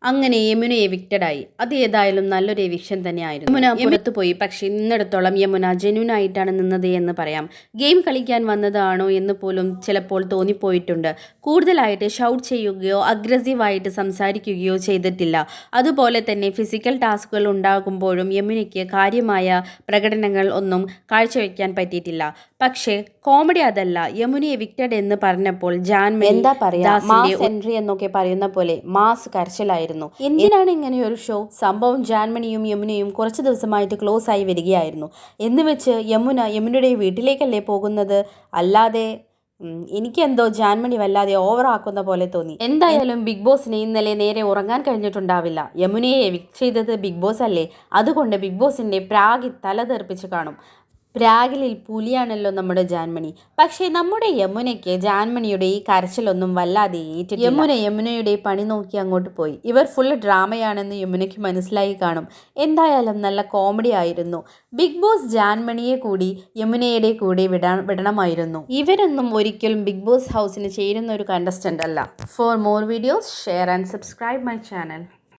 അങ്ങനെ യമുന എവിക്റ്റഡായി. അത് ഏതായാലും നല്ലൊരു എവിക്ഷൻ തന്നെയായിരുന്നു. യമുന പുറത്തു പോയി. പക്ഷേ നിന്നിടത്തോളം യമുന ജെന്യൂൻ ആയിട്ടാണ് നിന്നത് എന്ന് പറയാം. ഗെയിം കളിക്കാൻ വന്നതാണോ എന്ന് പോലും ചിലപ്പോൾ തോന്നിപ്പോയിട്ടുണ്ട്. കൂടുതലായിട്ട് ഷൗട്ട് ചെയ്യുകയോ അഗ്രസീവായിട്ട് സംസാരിക്കുകയോ ചെയ്തിട്ടില്ല. അതുപോലെ തന്നെ ഫിസിക്കൽ ടാസ്കുകൾ ഉണ്ടാകുമ്പോഴും യമുനയ്ക്ക് കാര്യമായ പ്രകടനങ്ങൾ ഒന്നും കാഴ്ചവെക്കാൻ പറ്റിയിട്ടില്ല. പക്ഷേ കോമഡി അതല്ല. യമുന എവിക്റ്റഡ് എന്ന് പറഞ്ഞപ്പോൾ ജാൻമണി എന്താ പറയാ, മാസ് എൻട്രി എന്നൊക്കെ പറയുന്ന പോലെ മാസ് കരച്ചിലായിരുന്നു. എന്തിനാണ് ഇങ്ങനെയൊരു ഷോ? സംഭവം ജാൻമണിയും യമുനയും കുറച്ച് ദിവസമായിട്ട് ക്ലോസ് ആയി വരികയായിരുന്നു. എന്ന് വെച്ച് യമുനയുടെ വീട്ടിലേക്കല്ലേ പോകുന്നത്? അല്ലാതെ എനിക്കെന്തോ ജാൻമണി വല്ലാതെ ഓവറാക്കുന്ന പോലെ തോന്നി. എന്തായാലും ബിഗ് ബോസിന് ഇന്നലെ നേരെ ഉറങ്ങാൻ കഴിഞ്ഞിട്ടുണ്ടാവില്ല. യമുനയെ എവിക്റ്റ് ചെയ്തത് ബിഗ് ബോസ് അല്ലേ? അതുകൊണ്ട് ബിഗ് ബോസിന്റെ പ്രാഗി തല തെറിപ്പിച്ച് കാണും. പ്രാഗിലിൽ പുലിയാണല്ലോ നമ്മുടെ ജാൻമണി. പക്ഷേ നമ്മുടെ യമുനയ്ക്ക് ജാൻമണിയുടെ ഈ കരച്ചിലൊന്നും വല്ലാതെ ഏറ്റിട്ടില്ല. യമുനയുടെ പണി നോക്കി അങ്ങോട്ട് പോയി. ഇവർ ഫുൾ ഡ്രാമയാണെന്ന് യമുനയ്ക്ക് മനസ്സിലായി കാണും. എന്തായാലും നല്ല കോമഡി ആയിരുന്നു. ബിഗ് ബോസ് ജാൻമണിയെ കൂടി യമുനയുടെ കൂടെ വിടണമായിരുന്നു. ഇവരൊന്നും ഒരിക്കലും ബിഗ് ബോസ് ഹൗസിന് ചേരുന്ന ഒരു കണ്ടസ്റ്റന്റ് അല്ല. For more videos share and subscribe my channel.